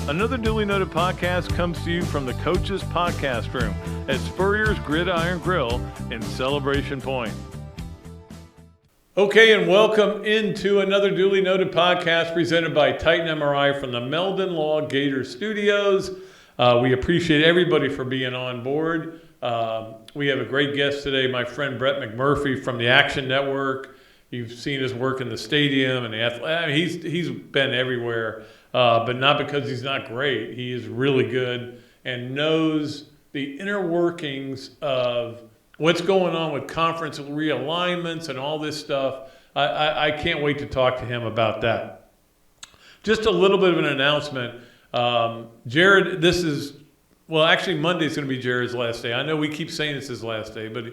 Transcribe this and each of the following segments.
Another Dooley Noted podcast comes to you from the Coach's Podcast Room at Spurrier's Gridiron Grill in Celebration Point. Okay, and welcome into another Dooley Noted podcast presented by Titan MRI from the Meldon Law Gator Studios. We appreciate everybody for being on board. We have a great guest today, my friend Brett McMurphy from the Action Network. You've seen his work in the stadium and he's been everywhere. But not because he's not great. He is really good and knows the inner workings of what's going on with conference realignments and all this stuff. I can't wait to talk to him about that. Just a little bit of an announcement. Jared, actually Monday's going to be Jared's last day. I know we keep saying it's his last day, but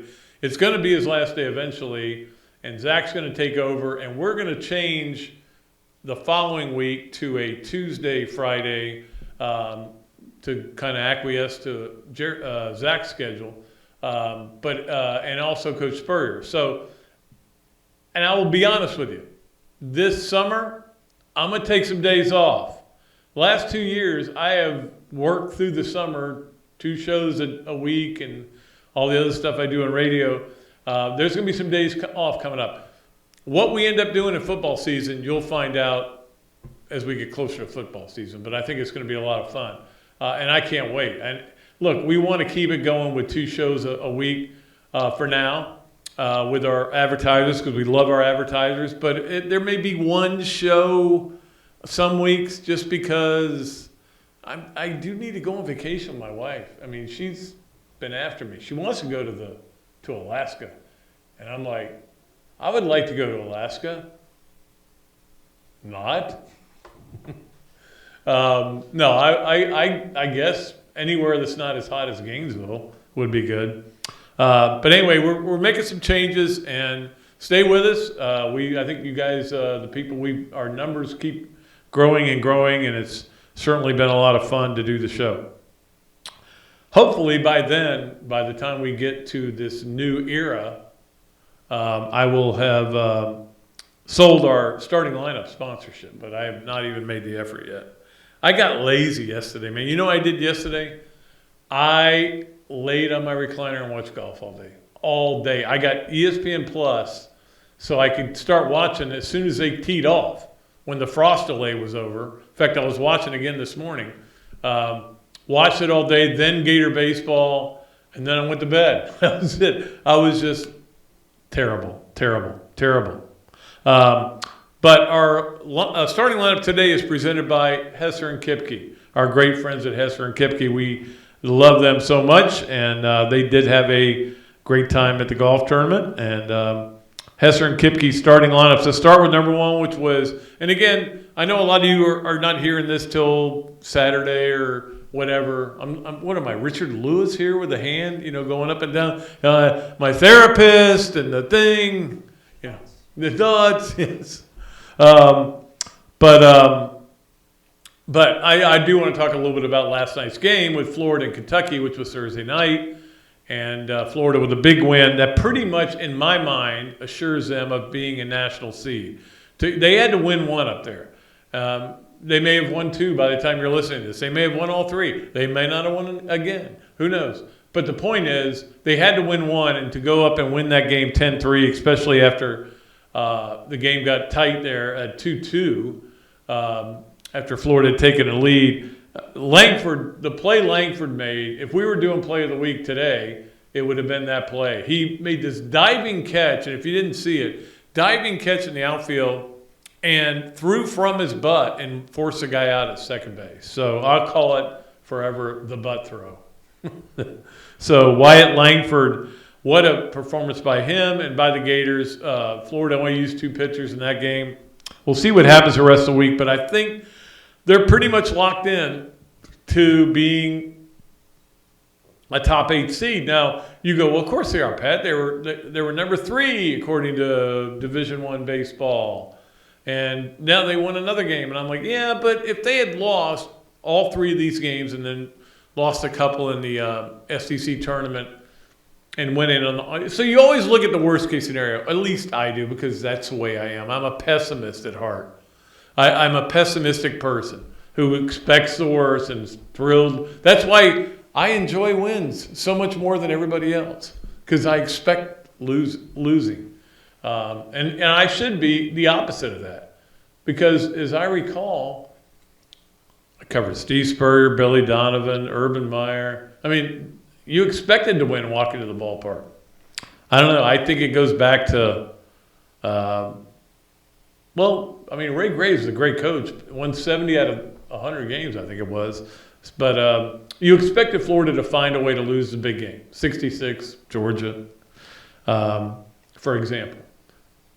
it's going to be his last day eventually. And Zach's going to take over, and we're going to change the following week to a Tuesday, Friday, to kind of acquiesce to Zach's schedule, and also Coach Spurrier. So, and I will be honest with you, this summer, I'm going to take some days off. Last 2 years, I have worked through the summer, 2 shows a week and all the other stuff I do on radio. There's going to be some days off coming up. What we end up doing in football season, you'll find out as we get closer to football season. But I think it's going to be a lot of fun. And I can't wait. And look, we want to keep it going with 2 shows a week for now with our advertisers because we love our advertisers. But there may be 1 show some weeks just because I do need to go on vacation with my wife. I mean, she's been after me. She wants to go to Alaska. And I'm like, I would like to go to Alaska. Not. No, I guess anywhere that's not as hot as Gainesville would be good. But anyway, we're making some changes and stay with us. I think you guys, the people, our numbers keep growing and growing, and it's certainly been a lot of fun to do the show. Hopefully by the time we get to this new era, I will have sold our starting lineup sponsorship, but I have not even made the effort yet. I got lazy yesterday, man. You know what I did yesterday? I laid on my recliner and watched golf all day. I got ESPN Plus so I could start watching as soon as they teed off when the frost delay was over. In fact, I was watching again this morning. Watched it all day, then Gator baseball, and then I went to bed. That was it. I was just terrible. But our starting lineup today is presented by Hesser and Kipke, our great friends at Hesser and Kipke. We love them so much, and they did have a great time at the golf tournament. And Hesser and Kipke starting lineups. So start with number 1, which was, and again, I know a lot of you are not hearing this till Saturday or whatever. What am I, Richard Lewis here with the hand, going up and down? My therapist and the thing, the dots, yes. But I do want to talk a little bit about last night's game with Florida and Kentucky, which was Thursday night. And Florida with a big win that pretty much, in my mind, assures them of being a national seed. They had to win 1 up there. They may have won 2 by the time you're listening to this. They may have won all 3. They may not have won again. Who knows? But the point is, they had to win 1, and to go up and win that game 10-3, especially after the game got tight there at 2-2, after Florida had taken a lead. The play Langford made, if we were doing play of the week today, it would have been that play. He made this diving catch, and if you didn't see it, diving catch in the outfield, and threw from his butt and forced the guy out at second base. So I'll call it forever the butt throw. So Wyatt Langford, what a performance by him and by the Gators. Florida only used 2 pitchers in that game. We'll see what happens the rest of the week, but I think they're pretty much locked in to being a top 8 seed. Now, you go, well, of course they are, Pat. They were number 3 according to Division I baseball. And now they won another game. And I'm like, yeah, but if they had lost all 3 of these games and then lost a couple in the SEC tournament and went in on the – so you always look at the worst-case scenario. At least I do, because that's the way I am. I'm a pessimist at heart. I'm a pessimistic person. who expects the worst and is thrilled. That's why I enjoy wins so much more than everybody else, because I expect losing. And I should be the opposite of that, because as I recall, I covered Steve Spurrier, Billy Donovan, Urban Meyer. I mean, you expected to win walking to the ballpark. I don't know. I think it goes back to, Ray Graves is a great coach. Won 70 out of 100 games, I think it was. But you expected Florida to find a way to lose the big game. 66, Georgia, for example.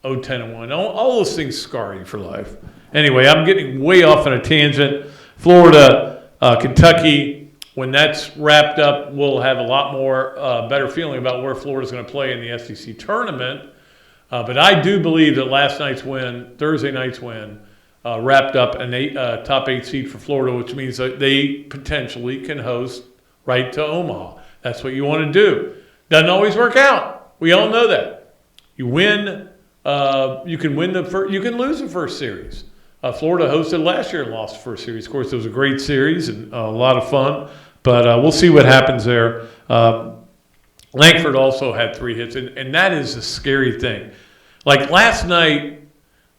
0-10-1. All those things scar you for life. Anyway, I'm getting way off on a tangent. Florida, Kentucky, when that's wrapped up, we'll have a lot more better feeling about where Florida's going to play in the SEC tournament. But I do believe that last night's win, Thursday night's win, wrapped up a top 8 seed for Florida, which means that they potentially can host right to Omaha. That's what you want to do. Doesn't always work out. We all know that. You win. You can win you can lose the first series. Florida hosted last year and lost the first series. Of course, it was a great series and a lot of fun. But we'll see what happens there. Langford also had 3 hits, and that is a scary thing. Like last night,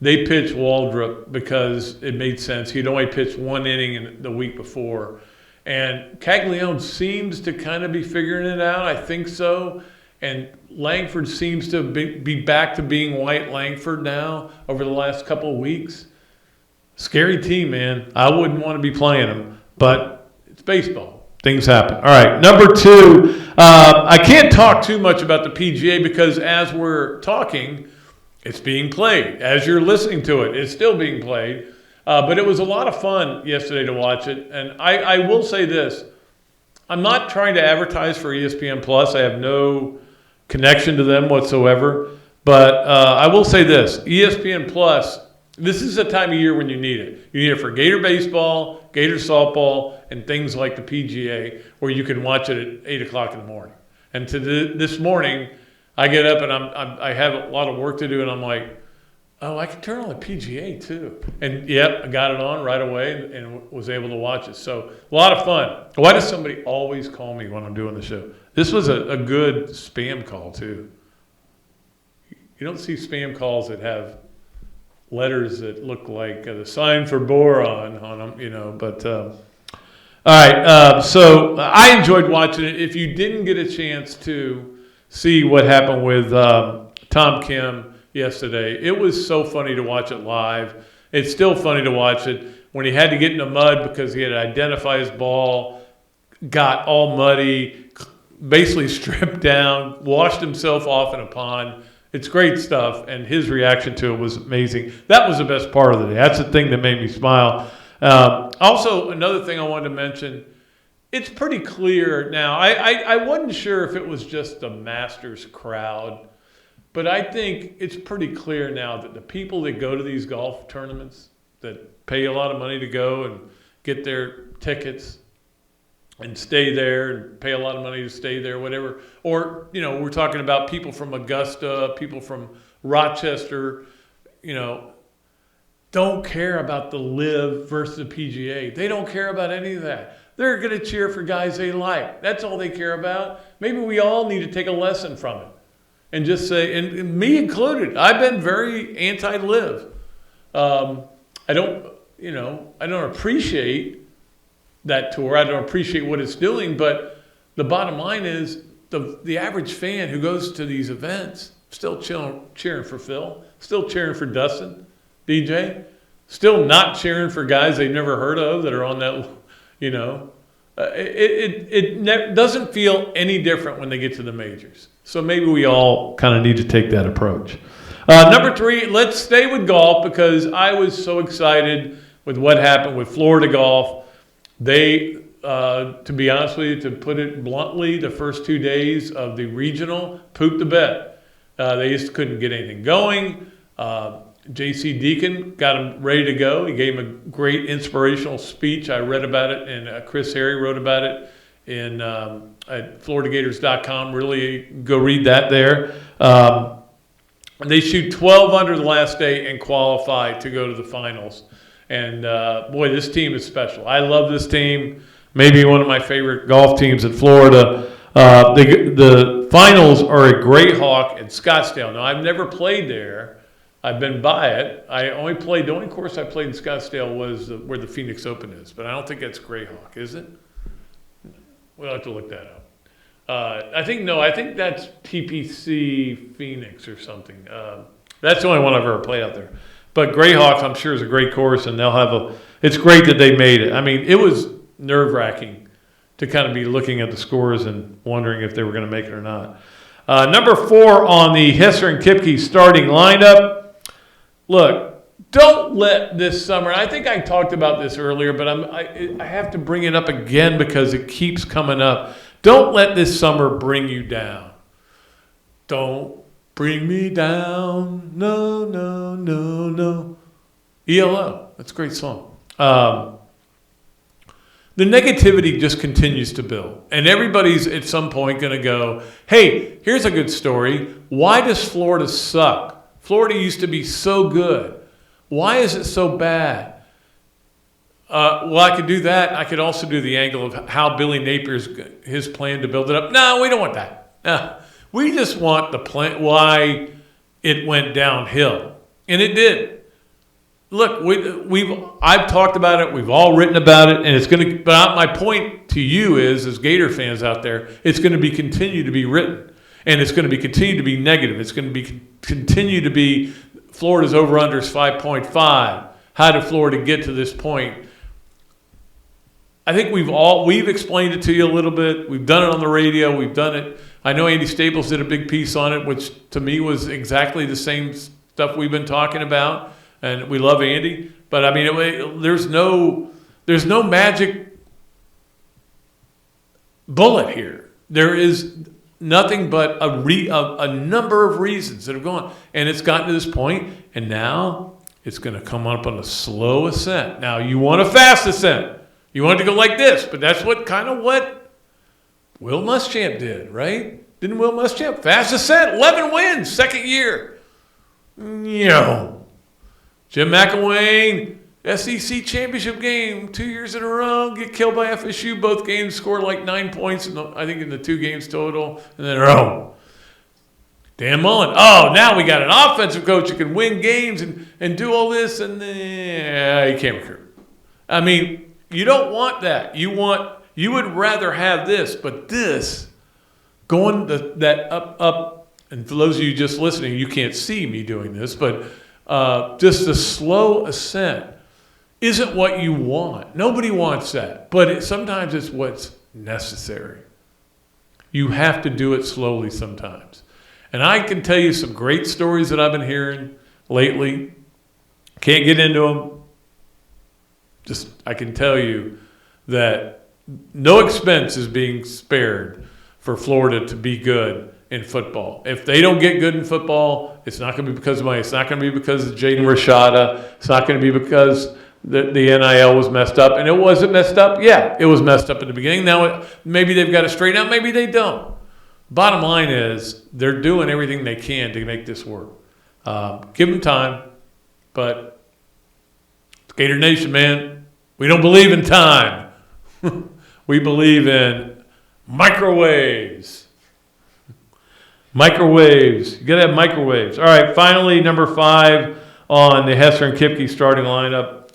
they pitched Waldrop because it made sense. He'd only pitched 1 inning the week before. And Caglione seems to kind of be figuring it out. I think so. And Langford seems to be back to being White Langford now over the last couple of weeks. Scary team, man. I wouldn't want to be playing them, but it's baseball. Things happen. All right, number 2. I can't talk too much about the PGA because as we're talking, it's being played. As you're listening to it, it's still being played. But it was a lot of fun yesterday to watch it. And I will say this. I'm not trying to advertise for ESPN Plus. I have no connection to them whatsoever. But I will say this. ESPN Plus, this is a time of year when you need it. You need it for Gator baseball, Gator softball, and things like the PGA, where you can watch it at 8 o'clock in the morning. And this morning, I get up and I have a lot of work to do, and I'm like, oh, I can turn on the PGA too. And yep, I got it on right away and was able to watch it. So a lot of fun. Why does somebody always call me when I'm doing the show? This was a good spam call too. You don't see spam calls that have letters that look like the sign for boron on them, but all right. So I enjoyed watching it. If you didn't get a chance to see what happened with Tom Kim yesterday, it was so funny to watch it live. It's still funny to watch it when he had to get in the mud because he had to identify his ball, got all muddy, basically stripped down, washed himself off in a pond. It's great stuff, and his reaction to it was amazing. That was the best part of the day. That's the thing that made me smile. Also, another thing I wanted to mention, it's pretty clear now. I wasn't sure if it was just the Masters crowd, but I think it's pretty clear now that the people that go to these golf tournaments, that pay a lot of money to go and get their tickets and stay there and pay a lot of money to stay there, whatever. Or, we're talking about people from Augusta, people from Rochester, don't care about the LIV versus the PGA. They don't care about any of that. They're going to cheer for guys they like. That's all they care about. Maybe we all need to take a lesson from it and just say, and me included, I've been very anti-LIV. I don't appreciate that tour. I don't appreciate what it's doing, but the bottom line is the average fan who goes to these events still cheering for Phil, still cheering for Dustin, DJ, still not cheering for guys they've never heard of that are on that, it doesn't feel any different when they get to the majors. So maybe we all kind of need to take that approach. Number 3, let's stay with golf because I was so excited with what happened with Florida golf. They, to be honest with you, to put it bluntly, the first 2 days of the regional pooped the bed. They just couldn't get anything going. J.C. Deacon got him ready to go. He gave him a great inspirational speech. I read about it, and Chris Harry wrote about it at FloridaGators.com. Really go read that there. They shoot 12 under the last day and qualify to go to the finals. And, boy, this team is special. I love this team. Maybe one of my favorite golf teams in Florida. The finals are at Greyhawk in Scottsdale. Now, I've never played there. I've been by it. The only course I played in Scottsdale was where the Phoenix Open is, but I don't think that's Greyhawk, is it? We'll have to look that up. I think that's TPC Phoenix or something. That's the only one I've ever played out there. But Greyhawk, I'm sure, is a great course, and it's great that they made it. I mean, it was nerve-wracking to kind of be looking at the scores and wondering if they were going to make it or not. Number 4 on the Hesser and Kipke starting lineup. Look, don't let this summer, I think I talked about this earlier, but I have to bring it up again because it keeps coming up. Don't let this summer bring you down. Don't bring me down. No, no, no, no. ELO. That's a great song. The negativity just continues to build. And everybody's at some point going to go, hey, here's a good story. Why does Florida suck? Florida used to be so good. Why is it so bad? Well, I could do that. I could also do the angle of how Billy Napier's his plan to build it up. No, we don't want that. No, we just want the plan, why it went downhill. And it did. Look, I've talked about it. We've all written about it, and it's going to. But my point to you is, as Gator fans out there, it's going to continue to be written, and it's going to continue to be negative. It's going to continue to be Florida's over/under is 5.5. How did Florida get to this point? I think we've explained it to you a little bit. We've done it on the radio. We've done it. I know Andy Staples did a big piece on it, which to me was exactly the same stuff we've been talking about. And we love Andy, but I mean, there's no magic bullet here. There is nothing but a number of reasons that have gone, and it's gotten to this point, and now it's going to come up on a slow ascent. Now you want a fast ascent. You want it to go like this, but that's what Will Muschamp did, right? Didn't Will Muschamp? Fast ascent, 11 wins, second year. Jim McElwain, SEC championship game, 2 years in a row, get killed by FSU. Both games scored like 9 points, I think in the 2 games total, and then Dan Mullen. Oh, now we got an offensive coach who can win games and do all this, and you can't recruit. I mean, you don't want that. You would rather have this, but this going that up, and for those of you just listening, you can't see me doing this, but just the slow ascent isn't what you want. Nobody wants that, but sometimes it's what's necessary. You have to do it slowly sometimes. And I can tell you some great stories that I've been hearing lately. Can't get into them. Just I can tell you that no expense is being spared for Florida to be good in football. If they don't get good in football, it's not going to be because of money. It's not going to be because of Jaden Rashada. It's not going to be because the NIL was messed up. And it wasn't messed up. Yeah, it was messed up in the beginning. Now maybe they've got to straighten out. Maybe they don't. Bottom line is they're doing everything they can to make this work. Give them time. But Gator Nation, man, we don't believe in time. We believe in microwaves. Microwaves. You got to have microwaves. All right, finally, number 5 on the Hesser and Kipke starting lineup.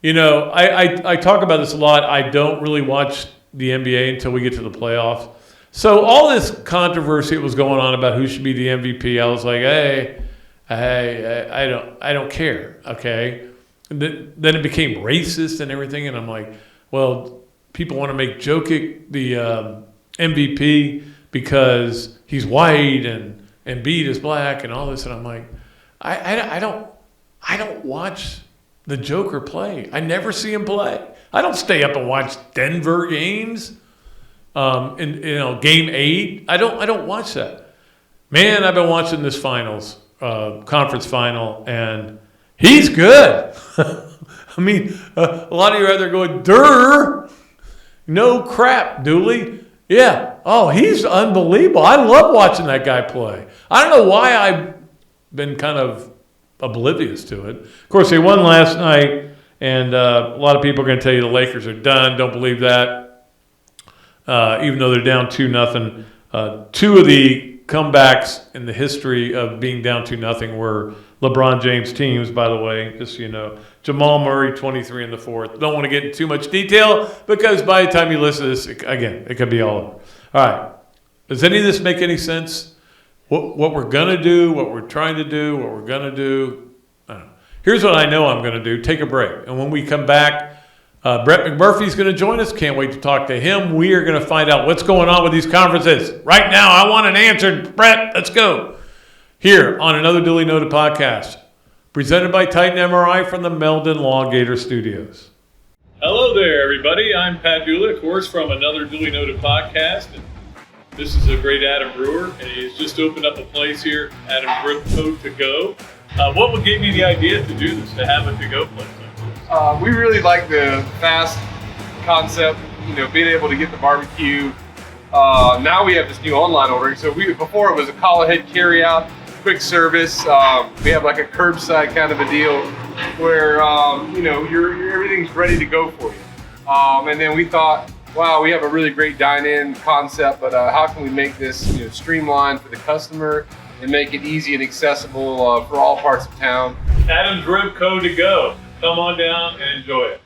You know, I talk about this a lot. I don't really watch the NBA until we get to the playoffs. So all this controversy that was going on about who should be the MVP, I was like, hey, I don't care, okay? And then it became racist and everything, and I'm like, well, people want to make Jokic the MVP because he's white and Embiid is black and all this, and I'm like, I don't watch the Joker play. I never see him play. I don't stay up and watch Denver games. Game 8. I don't watch that. Man, I've been watching this finals, conference final, and he's good. I mean, a lot of you are out there going, "Durr, no crap, Dooley." Yeah. Oh, he's unbelievable. I love watching that guy play. I don't know why I've been kind of oblivious to it. Of course, they won last night, And a lot of people are going to tell you the Lakers are done. Don't believe that. Even though they're down 2-0. Two of the comebacks in the history of being down 2-0 were LeBron James teams, by the way, just so you know. Jamal Murray, 23 in the fourth. Don't want to get into too much detail because by the time you listen to this, again, it could be all over. All right. Does any of this make any sense? What we're going to do, what we're trying to do, what we're going to do? I don't know. Here's what I know I'm going to do. Take a break. And when we come back, Brett McMurphy is going to join us. Can't wait to talk to him. We are going to find out what's going on with these conferences. Right now, I want an answer. Brett, let's go. Here on another Dooley Noted podcast, presented by Titan MRI from the Meldon Law Gator Studios. Hello there, everybody. I'm Pat Dooley, of course, from another Dooley Noted podcast. And this is a great Adam Brewer, and he's just opened up a place here, Adam Brewer to Go. What gave you the idea to do this, to have a to-go place like this? We really like the fast concept, being able to get the barbecue. Now we have this new online ordering. So before it was a call ahead carry out, quick service. We have like a curbside kind of a deal where everything's ready to go for you. And then we thought, wow, we have a really great dine-in concept, but how can we make this streamlined for the customer and make it easy and accessible for all parts of town? Adam's Rib Co. to Go. Come on down and enjoy it.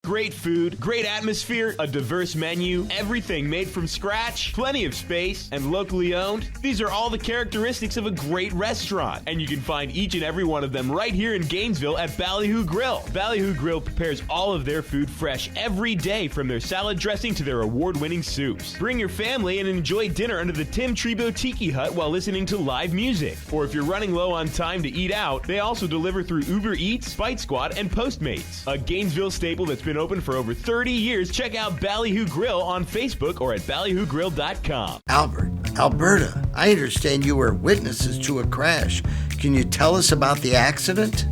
Great food, great atmosphere, a diverse menu, everything made from scratch, plenty of space, and locally owned. These are all the characteristics of a great restaurant, and you can find each and every one of them right here in Gainesville at Ballyhoo Grill. Ballyhoo Grill prepares all of their food fresh every day, from their salad dressing to their award-winning soups. Bring your family and enjoy dinner under the Tim Trebo Tiki Hut while listening to live music. Or if you're running low on time to eat out, they also deliver through Uber Eats, Bite Squad, and Postmates. A Gainesville staple that's been open for over 30 years. Check out Ballyhoo Grill on Facebook or at ballyhoogrill.com. Albert, Alberta, I understand you were witnesses to a crash. Can you tell us about the accident?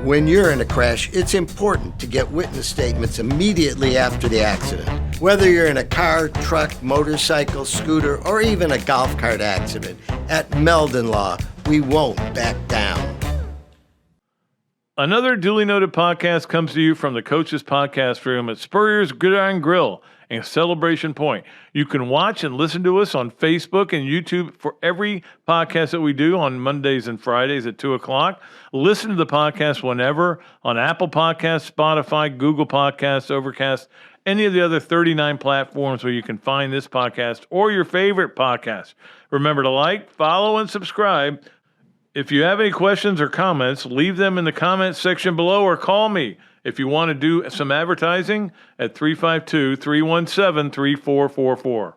When you're in a crash, it's important to get witness statements immediately after the accident. Whether you're in a car, truck, motorcycle, scooter, or even a golf cart accident, at Meldon Law, we won't back down. Another Duly Noted podcast comes to you from the Coach's Podcast Room at Spurrier's Gridiron Grill and Celebration Point. You can watch and listen to us on Facebook and YouTube for every podcast that we do on Mondays and Fridays at 2 o'clock. Listen to the podcast whenever on Apple Podcasts, Spotify, Google Podcasts, Overcast, any of the other 39 platforms where you can find this podcast or your favorite podcast. Remember to like, follow, and subscribe. If you have any questions or comments, leave them in the comments section below or call me if you want to do some advertising at 352-317-3444.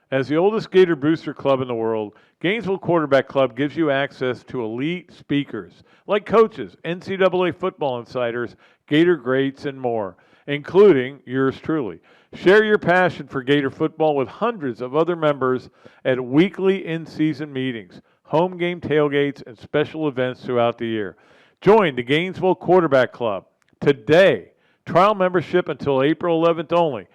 As the oldest Gator booster club in the world, Gainesville Quarterback Club gives you access to elite speakers like coaches, NCAA football insiders, Gator greats, and more, including yours truly. Share your passion for Gator football with hundreds of other members at weekly in-season meetings, home game tailgates, and special events throughout the year. Join the Gainesville Quarterback Club today. Trial membership until April 11th only,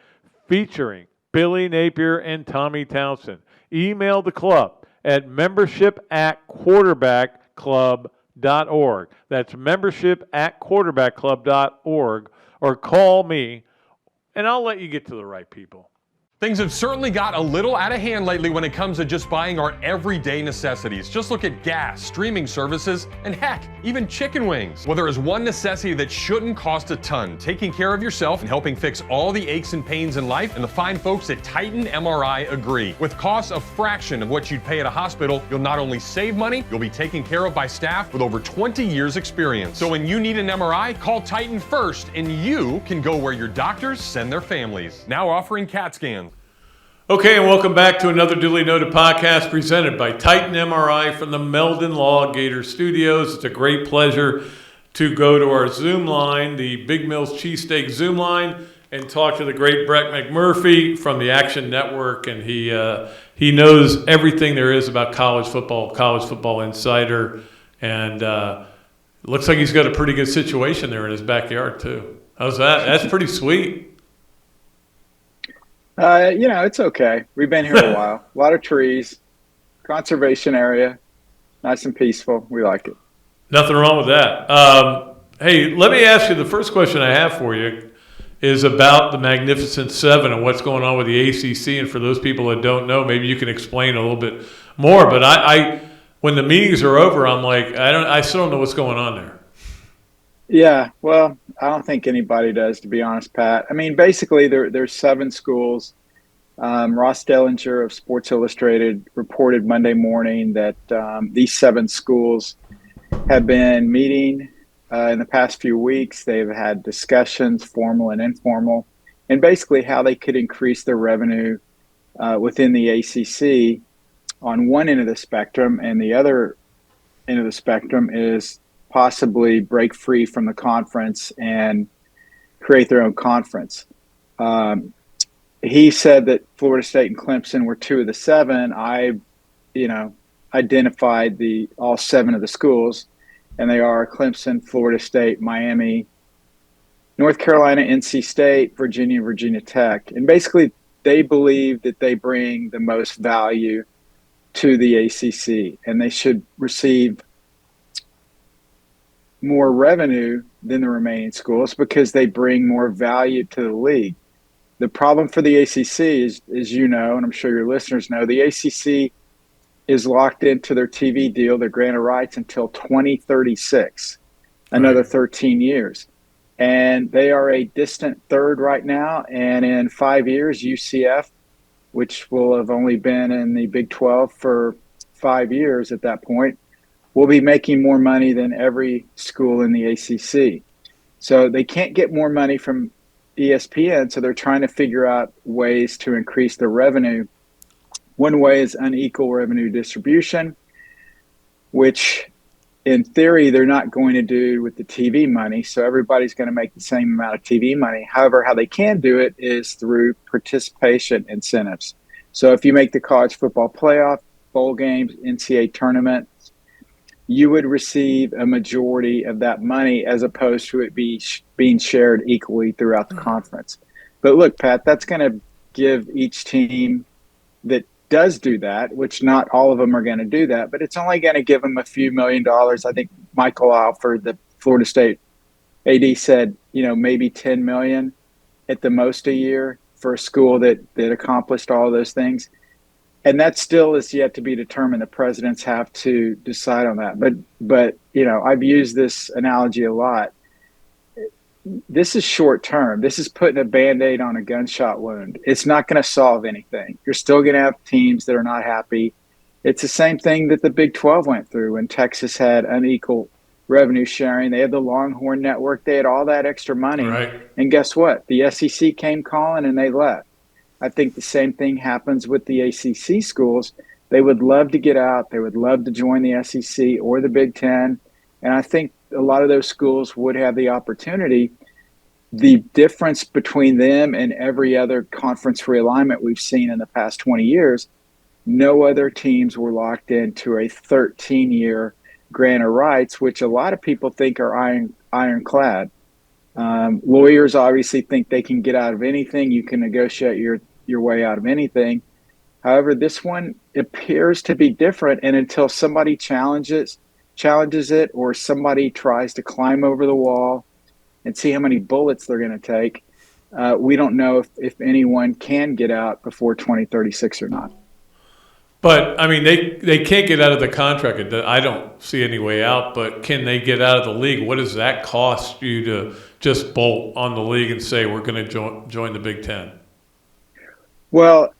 featuring Billy Napier and Tommy Townsend. Email the club at membership@quarterbackclub.org. That's membership@quarterbackclub.org, or call me, and I'll let you get to the right people. Things have certainly got a little out of hand lately when it comes to just buying our everyday necessities. Just look at gas, streaming services, and heck, even chicken wings. Well, there is one necessity that shouldn't cost a ton: taking care of yourself and helping fix all the aches and pains in life, and the fine folks at Titan MRI agree. With costs a fraction of what you'd pay at a hospital, you'll not only save money, you'll be taken care of by staff with over 20 years experience. So when you need an MRI, call Titan first, and you can go where your doctors send their families. Now offering CAT scans. Okay, and welcome back to another Duly Noted podcast presented by Titan MRI from the Meldon Law Gator Studios. It's a great pleasure to go to our Zoom line, the Big Mills Cheesesteaks Zoom line, and talk to the great Brett McMurphy from the Action Network. And he knows everything there is about college football insider, and looks like he's got a pretty good situation there in his backyard too. How's that? That's pretty sweet. It's okay. We've been here a while. A lot of trees, conservation area, nice and peaceful. We like it. Nothing wrong with that. Hey, let me ask you, the first question I have for you is about the Magnificent Seven and what's going on with the ACC. And for those people that don't know, maybe you can explain a little bit more. But I when the meetings are over, I'm like, I still don't know what's going on there. Yeah, well, I don't think anybody does, to be honest, Pat. I mean, basically, there's 7 schools. Ross Dellinger of Sports Illustrated reported Monday morning that these 7 schools have been meeting in the past few weeks. They've had discussions, formal and informal, and basically how they could increase their revenue within the ACC on one end of the spectrum, and the other end of the spectrum is possibly break free from the conference and create their own conference. He said that Florida State and Clemson were 2 of the 7. I identified all 7 of the schools, and they are Clemson, Florida State, Miami, North Carolina, NC State, Virginia, Virginia Tech. And basically, they believe that they bring the most value to the ACC, and they should receive more revenue than the remaining schools because they bring more value to the league. The problem for the ACC is, as you know, and I'm sure your listeners know, the ACC is locked into their TV deal, their grant of rights, until 2036, another 13 years. And they are a distant third right now. And in 5 years, UCF, which will have only been in the Big 12 for 5 years at that point, will be making more money than every school in the ACC. So they can't get more money from ESPN, so they're trying to figure out ways to increase their revenue. One way is unequal revenue distribution, which in theory they're not going to do with the TV money, so everybody's going to make the same amount of TV money. However, how they can do it is through participation incentives. So if you make the college football playoff, bowl games, NCAA tournament, you would receive a majority of that money as opposed to it being shared equally throughout the conference. But look, Pat, that's going to give each team that does do that, which not all of them are going to do that, but it's only going to give them a few $1 million. I think Michael Alford, the Florida State AD, said, maybe 10 million at the most a year for a school that accomplished all those things. And that still is yet to be determined. The presidents have to decide on that. But I've used this analogy a lot. This is short term. This is putting a Band-Aid on a gunshot wound. It's not going to solve anything. You're still going to have teams that are not happy. It's the same thing that the Big 12 went through when Texas had unequal revenue sharing. They had the Longhorn Network. They had all that extra money. Right. And guess what? The SEC came calling and they left. I think the same thing happens with the ACC schools. They would love to get out. They would love to join the SEC or the Big Ten. And I think a lot of those schools would have the opportunity. The difference between them and every other conference realignment we've seen in the past 20 years, no other teams were locked into a 13-year grant of rights, which a lot of people think are ironclad. Lawyers obviously think they can get out of anything. You can negotiate your way out of anything. However, this one appears to be different, and until somebody challenges it or somebody tries to climb over the wall and see how many bullets they're going to take, we don't know if anyone can get out before 2036 or not. But, I mean, they can't get out of the contract. I don't see any way out, but can they get out of the league? What does that cost you to just bolt on the league and say we're going to join the Big Ten? Well,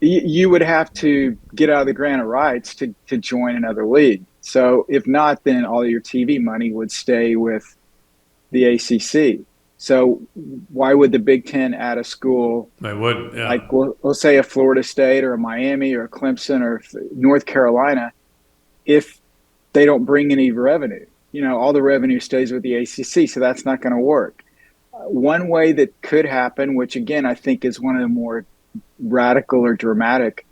you would have to get out of the grant of rights to join another league. So if not, then all your TV money would stay with the ACC. So why would the Big Ten add a school? They would, yeah. Like we'll say a Florida State or a Miami or a Clemson or North Carolina, if they don't bring any revenue? All the revenue stays with the ACC, so that's not going to work. One way that could happen, which again I think is one of the more radical or dramatic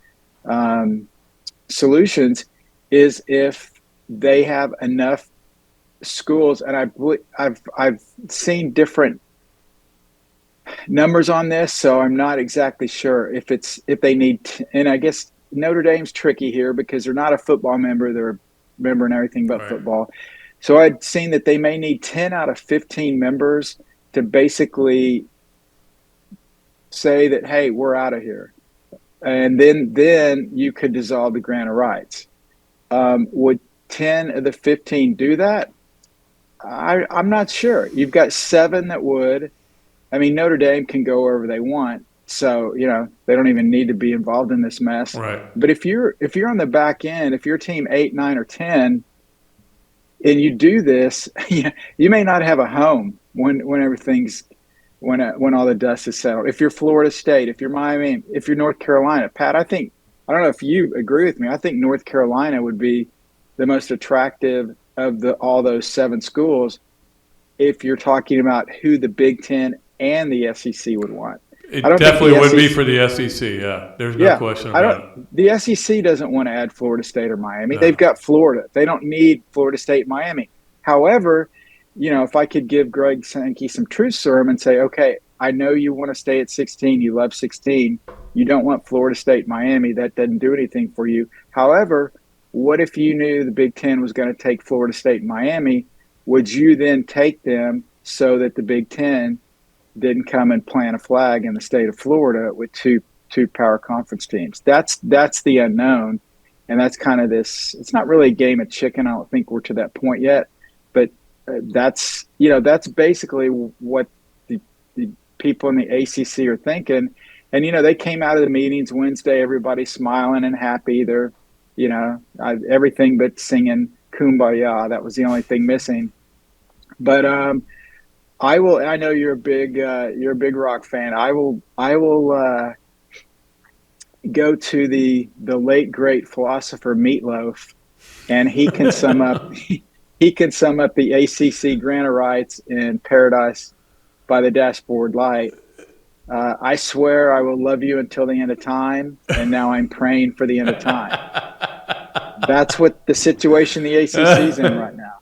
solutions, is if they have enough schools, and I've seen different numbers on this, so I'm not exactly sure if they need. And I guess Notre Dame's tricky here because they're not a football member; they're a member in everything but football. So I'd seen that they may need 10 out of 15 members to basically say that, hey, we're out of here, and then you could dissolve the grant of rights. Would 10 of the 15 do that? I'm not sure. You've got 7 that would. I mean, Notre Dame can go wherever they want, so they don't even need to be involved in this mess. Right. But if you're on the back end, if you're team 8, 9, or 10, and you do this, you may not have a home when all the dust is settled. If you're Florida State, if you're Miami, if you're North Carolina, Pat, I don't know if you agree with me. I think North Carolina would be the most attractive of all those 7 schools if you're talking about who the Big Ten and the SEC would want. It definitely would be for the SEC, yeah. There's no question about it. The SEC doesn't want to add Florida State or Miami. No. They've got Florida. They don't need Florida State, Miami. However, if I could give Greg Sankey some truth serum and say, okay, I know you want to stay at 16. You love 16. You don't want Florida State, Miami. That doesn't do anything for you. However, what if you knew the Big Ten was going to take Florida State and Miami? Would you then take them so that the Big Ten didn't come and plant a flag in the state of Florida with two power conference teams? That's the unknown, and that's kind of this. It's not really a game of chicken. I don't think we're to that point yet, but that's basically what the people in the ACC are thinking. And they came out of the meetings Wednesday, everybody's smiling and happy. They're everything but singing Kumbaya. That was the only thing missing. But I know you're a big rock fan. I will go to the late great philosopher Meatloaf, and he can sum up the ACC grant of rights in Paradise by the Dashboard Light. I swear I will love you until the end of time, and now I'm praying for the end of time. That's what the situation the ACC is in right now.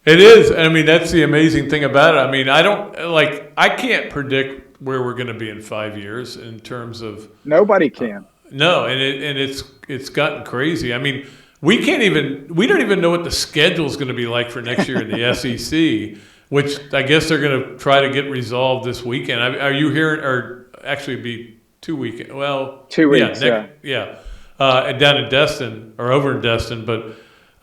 It is. I mean, that's the amazing thing about it. I mean, I can't predict where we're going to be in 5 years in terms of. Nobody can. No, and it's gotten crazy. I mean, we don't even know what the schedule is going to be like for next year in the SEC, which I guess they're going to try to get resolved this weekend. Are you hearing, or actually be 2 weekends? Well, 2 weeks. Yeah. Down in Destin or over in Destin, but.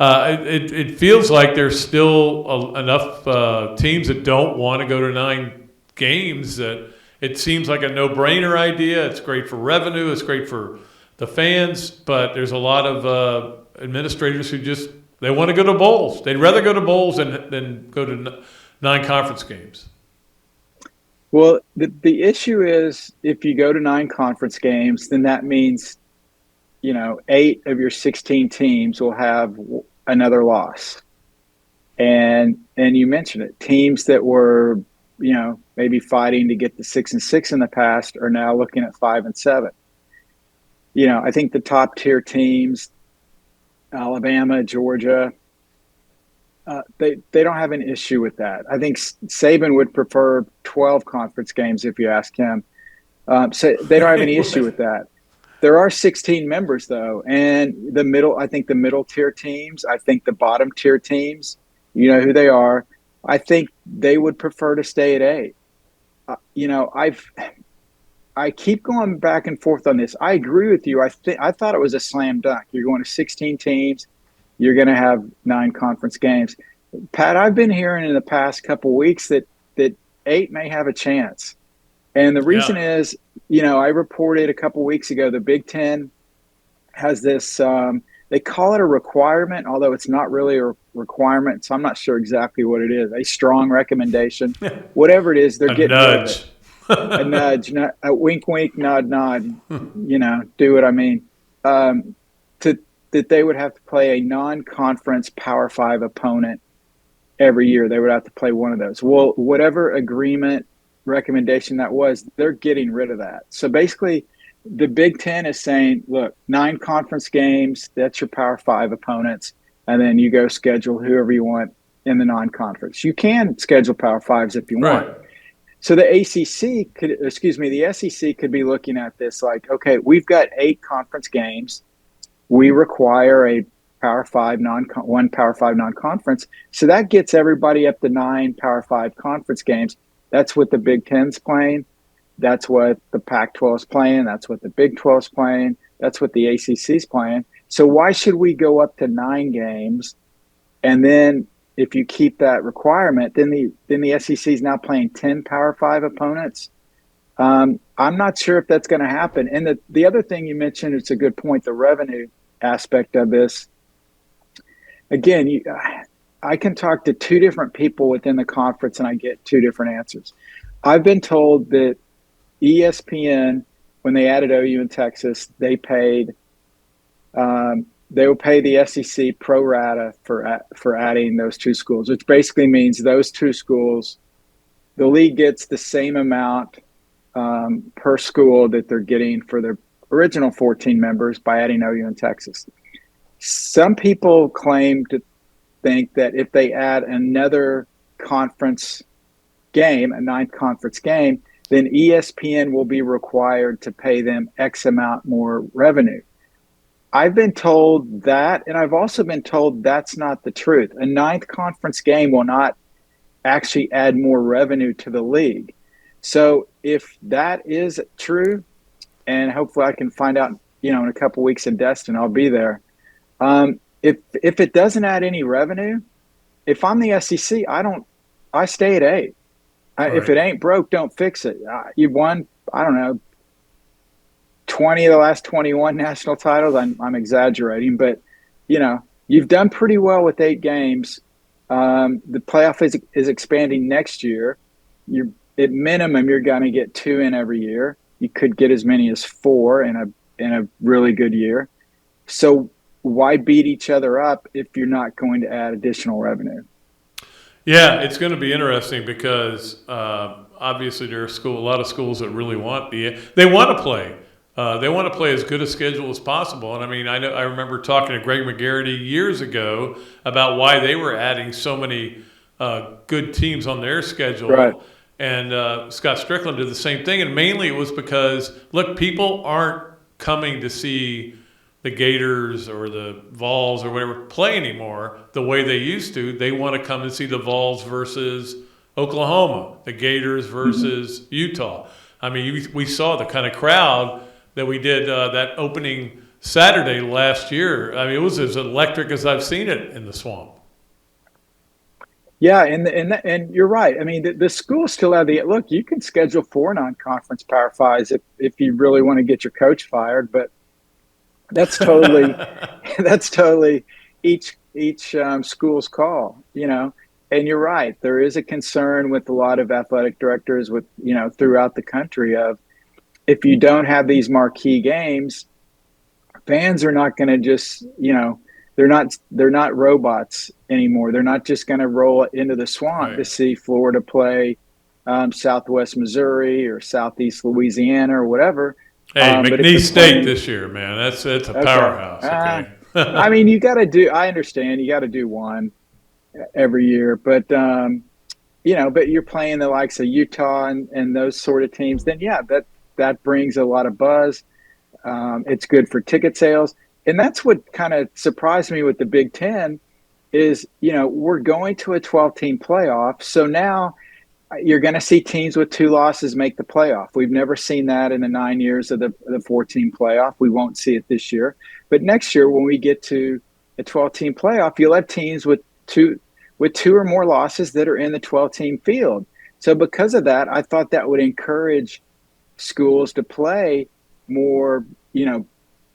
It feels like there's still enough teams that don't want to go to 9 games that it seems like a no-brainer idea. It's great for revenue. It's great for the fans. But there's a lot of administrators who they want to go to bowls. They'd rather go to bowls than go to 9 conference games. Well, the issue is if you go to 9 conference games, then that means 8 of your 16 teams will have another loss. And you mentioned it. Teams that were, maybe fighting to get the 6-6 in the past are now looking at 5-7. I think the top tier teams, Alabama, Georgia, they don't have an issue with that. I think Saban would prefer 12 conference games if you ask him. So they don't have any issue with that. There are 16 members, though, and I think the middle tier teams, I think the bottom tier teams, you know who they are. I think they would prefer to stay at 8. I keep going back and forth on this. I agree with you. I thought it was a slam dunk. You're going to 16 teams. You're going to have 9 conference games. Pat, I've been hearing in the past couple weeks that 8 may have a chance. And the reason is, I reported a couple weeks ago, the Big Ten has this, they call it a requirement, although it's not really a requirement. So I'm not sure exactly what it is. A strong recommendation, whatever it is, they're getting nudge. A nudge, a wink, wink, nod, nod, do what I mean. That they would have to play a non-conference Power 5 opponent every year. They would have to play one of those. Well, whatever recommendation that was, they're getting rid of that. So basically the Big Ten is saying, look, 9 conference games, that's your Power 5 opponents, and then you go schedule whoever you want in the non-conference. You can schedule Power 5s if you want. So the SEC could be looking at this like, okay, we've got 8 conference games. We require one Power 5 non-conference. So that gets everybody up to 9 Power 5 conference games. That's what the Big Ten's playing. That's what the Pac-12 is playing. That's what the Big 12 is playing. That's what the ACC is playing. So why should we go up to 9 games? And then if you keep that requirement, then the SEC is now playing 10 Power 5 opponents. I'm not sure if that's going to happen. And the other thing you mentioned, it's a good point, the revenue aspect of this. Again, I can talk to 2 different people within the conference and I get 2 different answers. I've been told that ESPN, when they added OU in Texas, they will pay the SEC pro rata for adding those 2 schools, which basically means those 2 schools, the league gets the same amount per school that they're getting for their original 14 members by adding OU in Texas. Some people claim to think that if they add another conference game, a 9th conference game, then ESPN will be required to pay them X amount more revenue. I've been told that, and I've also been told that's not the truth. A 9th conference game will not actually add more revenue to the league. So if that is true, and hopefully I can find out, in a couple weeks in Destin, I'll be there. If it doesn't add any revenue, if I'm the SEC, I stay at 8. Right. If it ain't broke, don't fix it. You've won, I don't know, 20 of the last 21 national titles. I'm exaggerating, but you've done pretty well with 8 games. The playoff is expanding next year. At minimum, you're going to get 2 in every year. You could get as many as 4 in a really good year. So why beat each other up if you're not going to add additional revenue? Yeah, it's going to be interesting because obviously there are a lot of schools that really want they want to play. They want to play as good a schedule as possible. And I remember talking to Greg McGarity years ago about why they were adding so many good teams on their schedule. Right. And Scott Strickland did the same thing. And mainly it was because, look, people aren't coming to see the Gators or the Vols or whatever play anymore the way they used to. They want to come and see the Vols versus Oklahoma, the Gators versus Utah. We saw the kind of crowd that we did that opening Saturday last year. It was as electric as I've seen it in the Swamp. Yeah, and you're right. The schools still have look. You can schedule 4 non-conference Power 5s if you really want to get your coach fired, but that's totally each school's call. And you're right. There is a concern with a lot of athletic directors throughout the country of, if you don't have these marquee games, fans are not going to just, they're not robots anymore. They're not just going to roll into the Swamp to see Florida play Southwest Missouri or Southeast Louisiana or whatever. Hey, McNeese State this year, man. That's a powerhouse. Okay. You got to do. I understand you got to do one every year, but but you're playing the likes of Utah and those sort of teams. Then that brings a lot of buzz. It's good for ticket sales, and that's what kind of surprised me with the Big Ten is we're going to a 12-team playoff, so now you're going to see teams with 2 losses make the playoff. We've never seen that in the 9 years of the 14 playoff. We won't see it this year. But next year, when we get to a 12-team playoff, you'll have teams with two or more losses that are in the 12-team field. So because of that, I thought that would encourage schools to play more,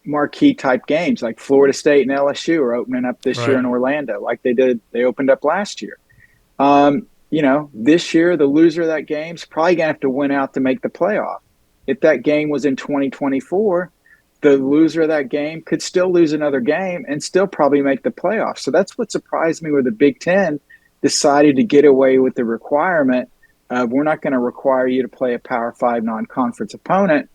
marquee type games like Florida State and LSU are opening up this year in Orlando, like they opened up last year. This year, the loser of that game is probably going to have to win out to make the playoff. If that game was in 2024, the loser of that game could still lose another game and still probably make the playoff. So that's what surprised me where the Big Ten decided to get away with the requirement of, we're not going to require you to play a Power 5 non-conference opponent.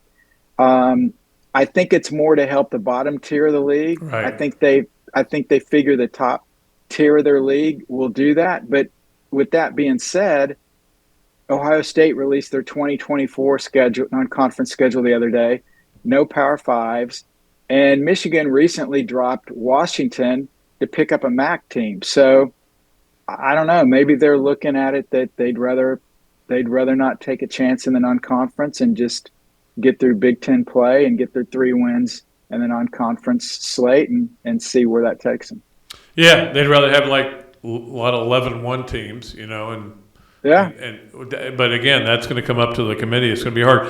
I think it's more to help the bottom tier of the league. Right. I think they figure the top tier of their league will do that. But with that being said, Ohio State released their 2024 schedule, non-conference schedule the other day. No Power Fives. And Michigan recently dropped Washington to pick up a MAC team. So I don't know. Maybe they're looking at it that they'd rather not take a chance in the non-conference and just get through Big Ten play and get their 3 wins in the non-conference slate and see where that takes them. Yeah, they'd rather have like a lot of 11-1 teams, and yeah. But again, that's going to come up to the committee. It's going to be hard.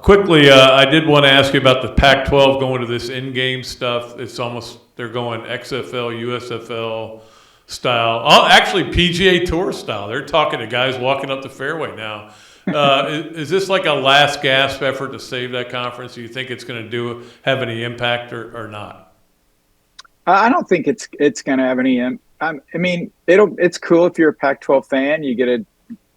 Quickly, I did want to ask you about the Pac-12 going to this in-game stuff. It's almost they're going XFL, USFL style. Actually, PGA Tour style. They're talking to guys walking up the fairway now. Is this like a last gasp effort to save that conference? Do you think it's going to have any impact or not? I don't think it's going to have any impact. I mean, it's cool if you're a Pac-12 fan. You get to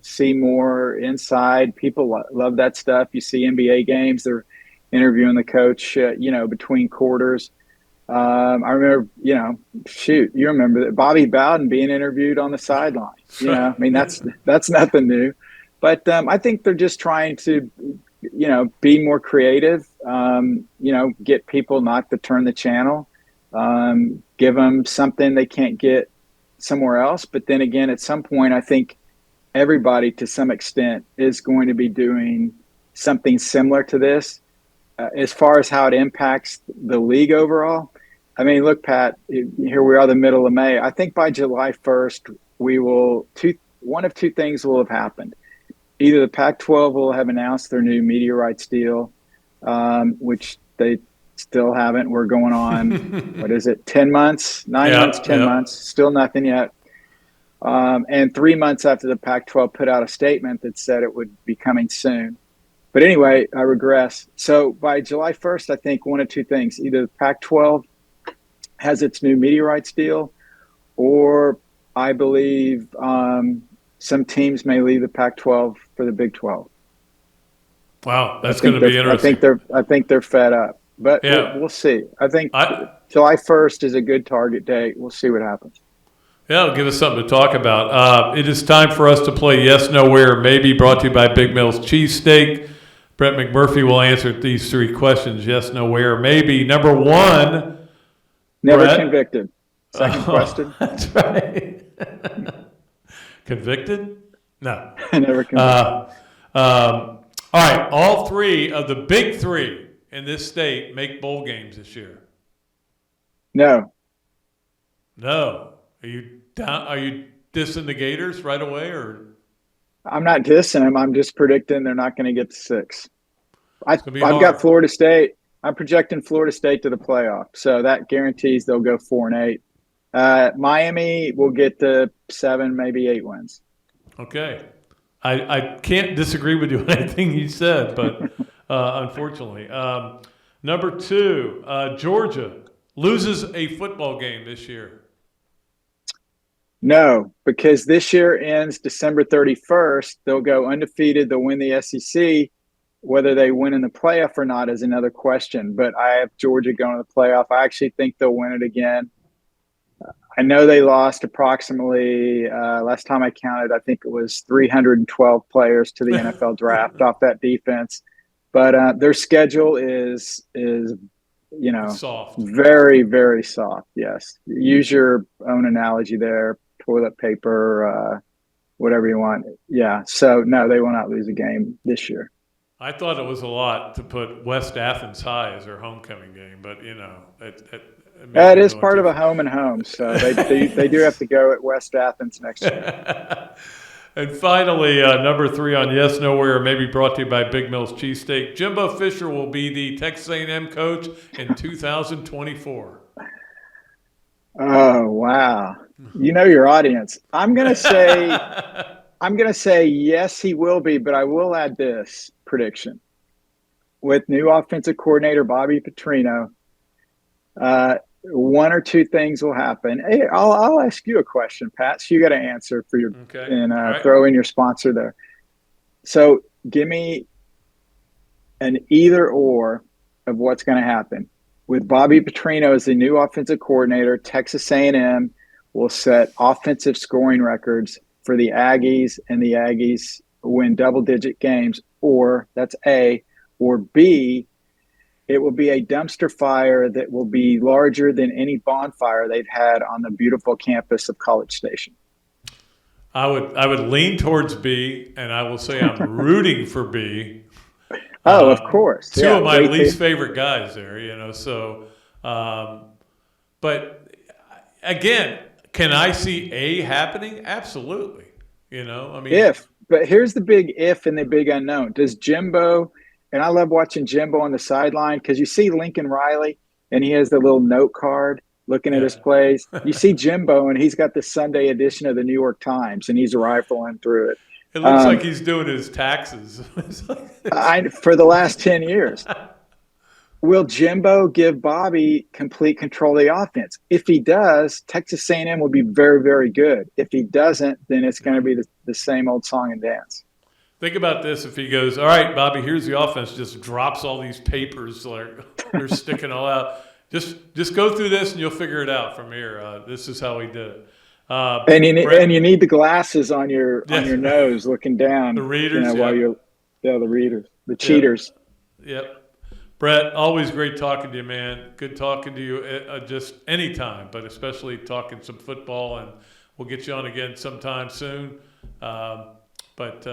see more inside. People love that stuff. You see NBA games. They're interviewing the coach, between quarters. I remember, you remember that Bobby Bowden being interviewed on the sideline. I mean, that's nothing new. But I think they're just trying to, be more creative, get people not to turn the channel, give them something they can't get somewhere else. But then again, at some point, I think everybody to some extent is going to be doing something similar to this. As far as how it impacts the league overall, I mean, look, Pat, here we are, the middle of May. I think by July 1st, one of two things will have happened. Either the Pac-12 will have announced their new media rights deal, which they still haven't. We're going on, 10 months, 9 months, 10 months, still nothing yet. And 3 months after the Pac-12 put out a statement that said it would be coming soon. But anyway, I regress. So by July 1st, I think one of two things. Either the Pac-12 has its new media rights deal, or I believe some teams may leave the Pac-12 for the Big 12. Wow, that's going to be interesting. I think they're fed up. But we'll see. I think July 1st is a good target date. We'll see what happens. Yeah, it'll give us something to talk about. It is time for us to play Yes, No, Where, Maybe, brought to you by Big Mills Cheesesteak. Brett McMurphy will answer these 3 questions. Yes, no, where, maybe. Number 1. Never Brett? convicted. Second question. That's right. Convicted? No. Never convicted. All right. All 3 of the big 3 in this state make bowl games this year. No. No. Are you dissing the Gators right away, or? I'm not dissing them. I'm just predicting they're not going to get to 6. I've hard. got Florida State. I'm projecting Florida State to the playoff, so that guarantees they'll go 4-8. Miami will get to 7, maybe 8 wins. Okay, I can't disagree with you on anything you said, but unfortunately, number 2, Georgia loses a football game this year. No, because this year ends December 31st. They'll go undefeated. They'll win the SEC. Whether they win in the playoff or not is another question. But I have Georgia going to the playoff. I actually think they'll win it again. I know they lost approximately, last time I counted, I think it was 312 players to the NFL draft off that defense. But their schedule is soft. Very, very soft, yes. Use your own analogy there. Toilet paper, whatever you want. Yeah. So, no, they will not lose a game this year. I thought it was a lot to put West Athens High as their homecoming game, but, it is part of a home and home. So they do have to go at West Athens next year. And finally, number 3 on Yes, Nowhere, maybe brought to you by Big Mills Cheesesteak. Jimbo Fisher will be the Texas A&M coach in 2024. Oh, wow. You know your audience. I'm going to say yes, he will be, but I will add this prediction. With new offensive coordinator Bobby Petrino, 1 or 2 things will happen. Hey, I'll ask you a question, Pat. So you got to answer for your throw in your sponsor there. So give me an either or of what's going to happen. With Bobby Petrino as the new offensive coordinator, Texas A&M will set offensive scoring records for the Aggies and the Aggies win double-digit games, or that's A, or B, it will be a dumpster fire that will be larger than any bonfire they've had on the beautiful campus of College Station. I would lean towards B, and I will say I'm rooting for B. Oh, of course. Two of my least favorite guys there, So, but again, can I see A happening? Absolutely. But here's the big if and the big unknown. Does Jimbo, and I love watching Jimbo on the sideline because you see Lincoln Riley and he has the little note card looking at his plays. You see Jimbo and he's got the Sunday edition of the New York Times and he's rifling through it. It looks like he's doing his taxes. For the last 10 years. Will Jimbo give Bobby complete control of the offense? If he does, Texas A&M will be very, very good. If he doesn't, then it's going to be the same old song and dance. Think about this. If he goes, all right, Bobby, here's the offense, just drops all these papers they're sticking all out. Just go through this and you'll figure it out from here. This is how we did it. And you need the glasses on your nose looking down. The readers, the readers, the cheaters. Yep. Brett, always great talking to you, man. Good talking to you just anytime, but especially talking some football, and we'll get you on again sometime soon. But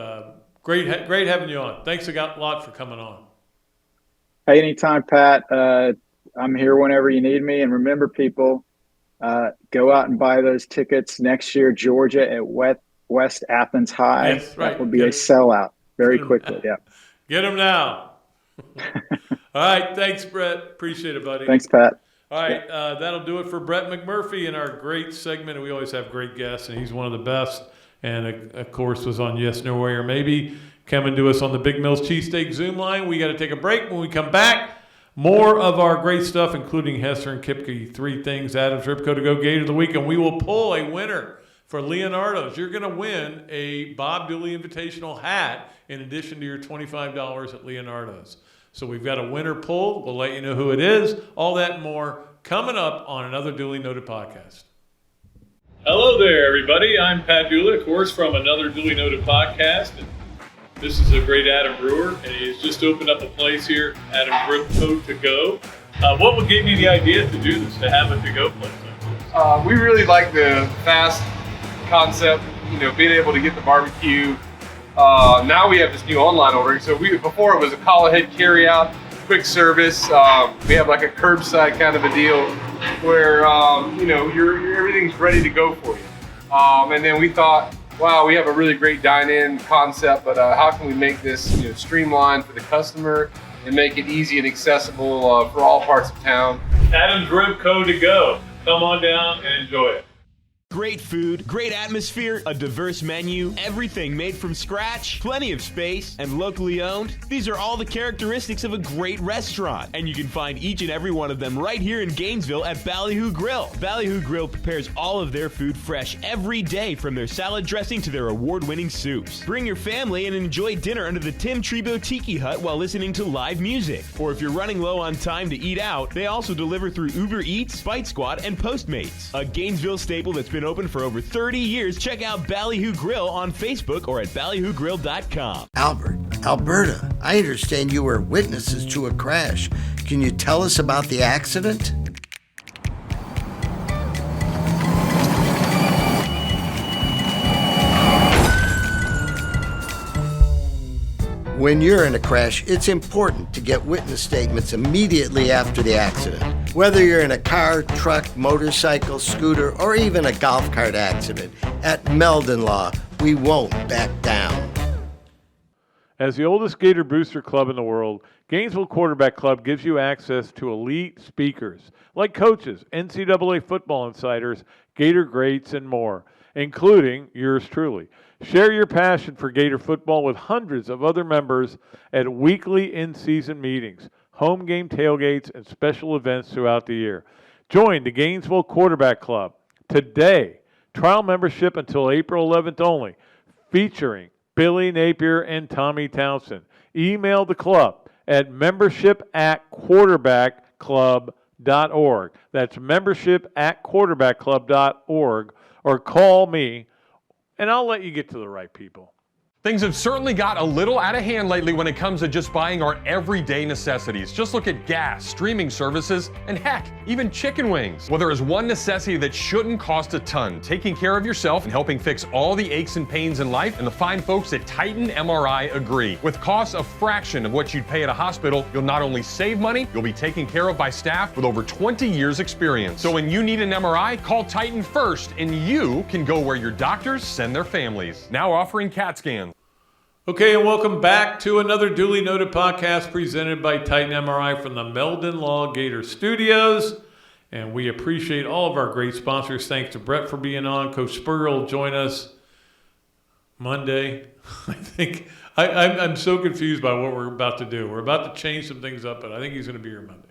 great having you on. Thanks a lot for coming on. Hey, anytime, Pat. I'm here whenever you need me. And remember, people, go out and buy those tickets next year, Georgia at West Athens High. Yes, right. That will be a sellout very quickly. Yeah. Get them now. All right. Thanks, Brett. Appreciate it, buddy. Thanks, Pat. All right. That'll do it for Brett McMurphy in our great segment. We always have great guests, and he's one of the best. And, of course, was on Yes, No Way, or Maybe. Coming to us on the Big Mills Cheesesteak Zoom line. We got to take a break. When we come back, more of our great stuff, including Hesser and Kipke, 3 things, Adam's Rip Code to Go Gator of the Week, and we will pull a winner for Leonardo's. You're going to win a Bob Dooley Invitational hat in addition to your $25 at Leonardo's. So we've got a winner pulled. We'll let you know who it is. All that and more coming up on another Dooley Noted podcast. Hello there, everybody. I'm Pat Dooley, of course, from another Dooley Noted podcast. And this is a great Adam Brewer, and he's just opened up a place here, Adam's Rip Code to Go. What gave you the idea to do this, to have a to-go place like this? We really like the fast concept, being able to get the barbecue. Now we have this new online ordering. So before it was a call ahead carry out, quick service. We have like a curbside kind of a deal where everything's ready to go for you. And then we thought, wow, we have a really great dine-in concept, but how can we make this streamlined for the customer and make it easy and accessible for all parts of town? Adam's Rib Code to Go. Come on down and enjoy it. Great food, great atmosphere, a diverse menu, everything made from scratch, plenty of space, and locally owned. These are all the characteristics of a great restaurant, and you can find each and every one of them right here in Gainesville at Ballyhoo Grill. Ballyhoo Grill prepares all of their food fresh every day, from their salad dressing to their award-winning soups. Bring your family and enjoy dinner under the Tim Trebo Tiki Hut while listening to live music. Or if you're running low on time to eat out, they also deliver through Uber Eats, Fight Squad, and Postmates. A Gainesville staple that's been open for over 30 years. Check out Ballyhoo Grill on Facebook or at ballyhoogrill.com. Albert, Alberta, I understand you were witnesses to a crash. Can you tell us about the accident? When you're in a crash, it's important to get witness statements immediately after the accident. Whether you're in a car, truck, motorcycle, scooter, or even a golf cart accident, at Meldon Law, we won't back down. As the oldest Gator booster club in the world, Gainesville Quarterback Club gives you access to elite speakers like coaches, NCAA football insiders, Gator greats, and more, including yours truly. Share your passion for Gator football with hundreds of other members at weekly in-season meetings, home game tailgates, and special events throughout the year. Join the Gainesville Quarterback Club today. Trial membership until April 11th only, featuring Billy Napier and Tommy Townsend. Email the club at membership@quarterbackclub.org. That's membership@quarterbackclub.org, or call me, and I'll let you get to the right people. Things have certainly got a little out of hand lately when it comes to just buying our everyday necessities. Just look at gas, streaming services, and heck, even chicken wings. Well, there is one necessity that shouldn't cost a ton: taking care of yourself and helping fix all the aches and pains in life, and the fine folks at Titan MRI agree. With costs a fraction of what you'd pay at a hospital, you'll not only save money, you'll be taken care of by staff with over 20 years experience. So when you need an MRI, call Titan first, and you can go where your doctors send their families. Now offering CAT scans. Okay, and welcome back to another duly noted podcast presented by Titan MRI from the Meldon Law Gator Studios. And we appreciate all of our great sponsors. Thanks to Brett for being on. Coach Spurrier will join us Monday. I think I'm so confused by what we're about to do. We're about to change some things up, but I think he's going to be here Monday.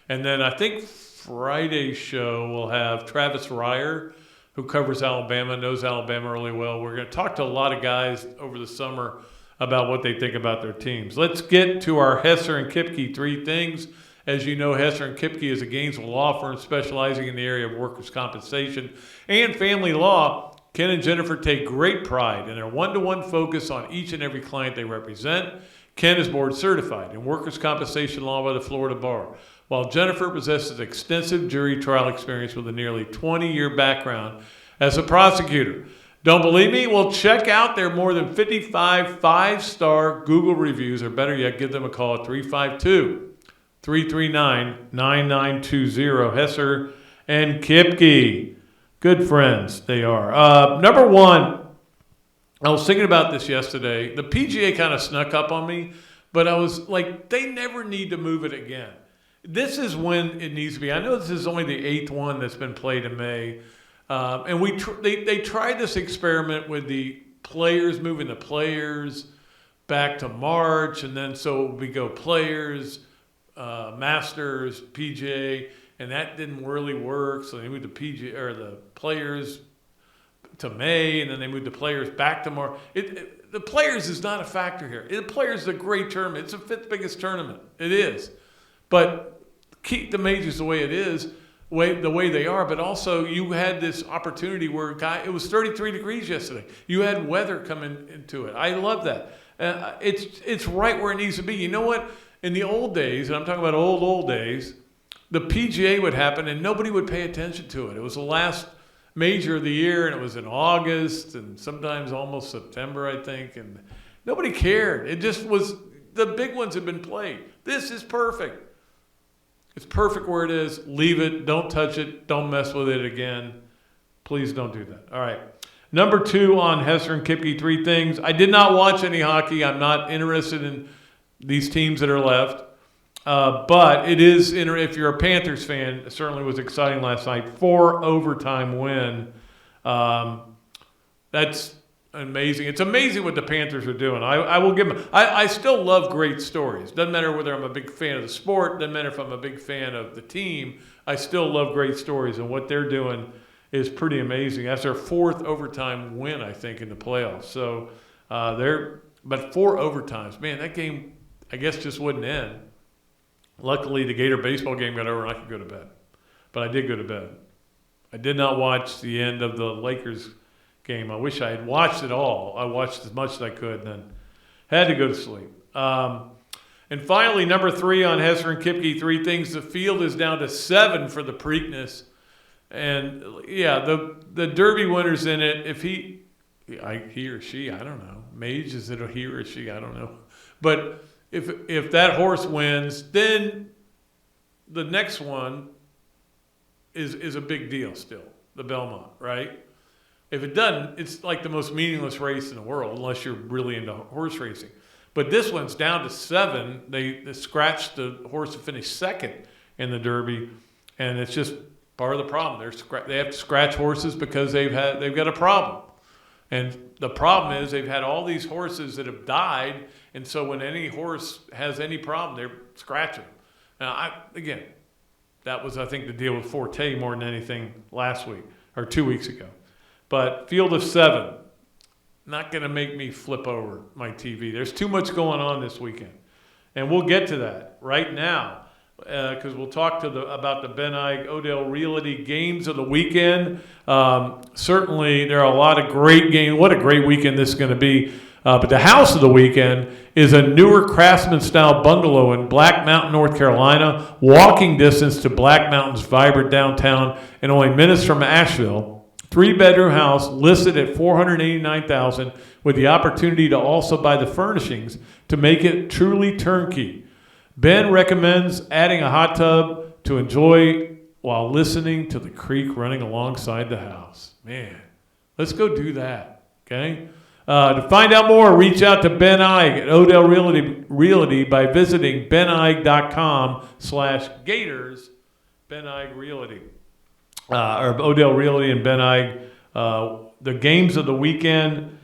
And then I think Friday's show will have Travis Ryer, who covers Alabama, knows Alabama really well. We're going to talk to a lot of guys over the summer about what they think about their teams. Let's get to our Hesser and Kipke three things. As you know, Hesser and Kipke is a Gainesville law firm specializing in the area of workers' compensation and family law. Ken and Jennifer take great pride in their one-to-one focus on each and every client they represent. Ken is board certified in workers' compensation law by the Florida Bar, while Jennifer possesses extensive jury trial experience with a nearly 20-year background as a prosecutor. Don't believe me? Well, check out their more than 55 five-star Google reviews, or better yet, give them a call at 352-339-9920. Hesser and Kipke. Good friends, they are. Number one, I was thinking about this yesterday. The PGA kind of snuck up on me, but I was like, they never need to move it again. This is when it needs to be. I know this is only the 8th one that's been played in May. And they tried this experiment with the players, moving the players back to March, and then so we go players, Masters, PGA, and that didn't really work. So they moved the PGA or the players to May, and then they moved the players back to March. The players is not a factor here. The players is a great tournament. It's the 5th biggest tournament. It is, but keep the majors the way it is. The way they are, but also you had this opportunity where it was 33 degrees yesterday. You had weather coming into it. I love that. It's right where it needs to be. You know what? In the old days, and I'm talking about old days, the PGA would happen and nobody would pay attention to it. It was the last major of the year, and it was in August and sometimes almost September, I think, and nobody cared. It just was, the big ones had been played. This is perfect. It's perfect where it is. Leave it. Don't touch it. Don't mess with it again. Please don't do that. All right. Number 2 on Hesser and Kipke, three things. I did not watch any hockey. I'm not interested in these teams that are left. But it is, if you're a Panthers fan, it certainly was exciting last night. 4 overtime win. That's amazing. It's amazing what the Panthers are doing. I will give them. I still love great stories. Doesn't matter whether I'm a big fan of the sport. Doesn't matter if I'm a big fan of the team. I still love great stories, and what they're doing is pretty amazing. That's their 4th overtime win, I think, in the playoffs. So but 4 overtimes, man. That game, I guess, just wouldn't end. Luckily, the Gator baseball game got over, and I could go to bed. But I did go to bed. I did not watch the end of the Lakers game. I wish I had watched it all. I watched as much as I could and then had to go to sleep. And finally, number 3 on Hesser and Kipke, three things. The field is down to 7 for the Preakness. And, yeah, the Derby winner's in it. If he or she, I don't know. Mage, is it a he or she? I don't know. But if that horse wins, then the next one is a big deal still, the Belmont, right? If it doesn't, it's like the most meaningless race in the world, unless you're really into horse racing. But this one's down to 7. They scratched the horse to finish 2nd in the Derby, and it's just part of the problem. They have to scratch horses because they've got a problem. And the problem is they've had all these horses that have died, and so when any horse has any problem, they're scratching them. Now, again, that was, I think, the deal with Forte more than anything last week or 2 weeks ago. But field of 7, not going to make me flip over my TV. There's too much going on this weekend. And we'll get to that right now because we'll talk about the Ben Eige Odell Realty games of the weekend. Certainly, there are a lot of great games. What a great weekend this is going to be. But the house of the weekend is a newer craftsman-style bungalow in Black Mountain, North Carolina, walking distance to Black Mountain's vibrant downtown and only minutes from Asheville. 3-bedroom house listed at $489,000 with the opportunity to also buy the furnishings to make it truly turnkey. Ben recommends adding a hot tub to enjoy while listening to the creek running alongside the house. Man, let's go do that, okay? To find out more, reach out to Ben Eige at Odell Realty by visiting beneige.com/gators, Ben Eige Realty. Or Odell Realty and Ben Eige. The games of the weekend,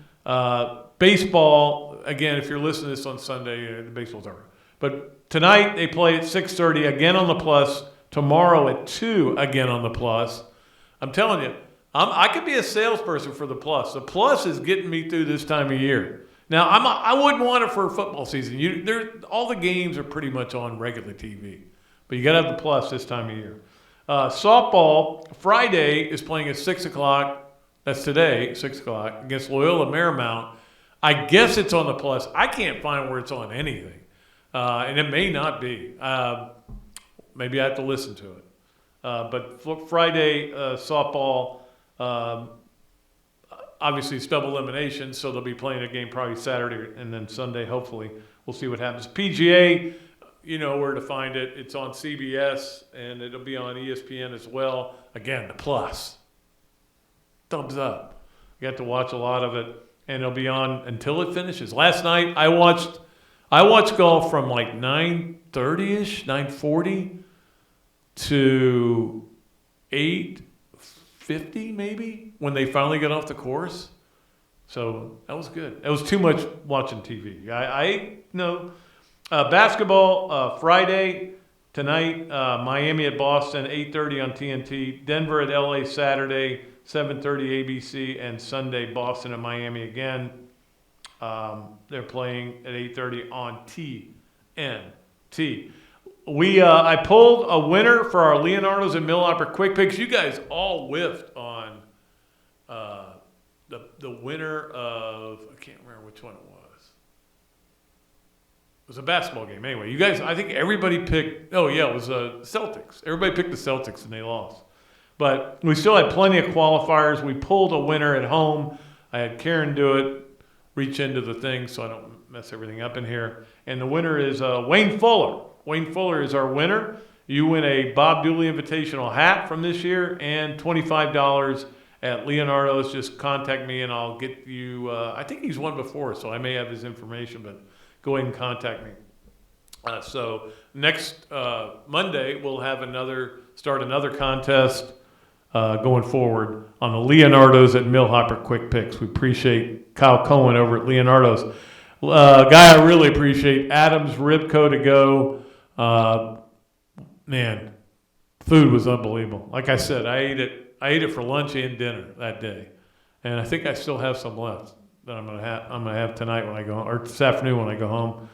baseball, again, if you're listening to this on Sunday, the baseball's over. But tonight they play at 6:30, again on the Plus. Tomorrow at 2, again on the Plus. I'm telling you, I could be a salesperson for the Plus. The Plus is getting me through this time of year. Now, I wouldn't want it for football season. All the games are pretty much on regular TV. But you got to have the Plus this time of year. Softball, Friday, is playing at 6 o'clock. That's today, 6 o'clock, against Loyola Marymount. I guess it's on the Plus. I can't find where it's on anything. And it may not be. Maybe I have to listen to it. But Friday, softball, obviously it's double elimination, so they'll be playing a game probably Saturday and then Sunday, hopefully. We'll see what happens. PGA, you know where to find it. It's on CBS, and it'll be on ESPN as well. Again, the Plus. Thumbs up. You got to watch a lot of it, and it'll be on until it finishes. Last night, I watched golf from like 9:30-ish, 9:40 to 8:50 maybe when they finally got off the course. So that was good. It was too much watching TV. I know. Basketball, Friday, tonight, Miami at Boston, 8:30 on TNT. Denver at LA Saturday, 7:30 ABC. And Sunday, Boston and Miami again. They're playing at 8:30 on TNT. I pulled a winner for our Leonardo's and Millhopper Quick Picks. You guys all whiffed on the winner of, I can't remember which one it was. It was a basketball game. Anyway, you guys, I think everybody picked, it was Celtics. Everybody picked the Celtics and they lost. But we still had plenty of qualifiers. We pulled a winner at home. I had Karen do it, reach into the thing so I don't mess everything up in here. And the winner is Wayne Fuller. Wayne Fuller is our winner. You win a Bob Dooley Invitational hat from this year and $25 at Leonardo's. Just contact me and I'll get you. I think he's won before, so I may have his information, but go ahead and contact me. So next Monday, we'll have start another contest going forward on the Leonardo's at Millhopper Quick Picks. We appreciate Kyle Cohen over at Leonardo's. Guy I really appreciate, Adam's Ribco to go. Man, food was unbelievable. Like I said, I ate it for lunch and dinner that day, and I think I still have some left that I'm gonna have tonight when I go home, or this afternoon when I go home.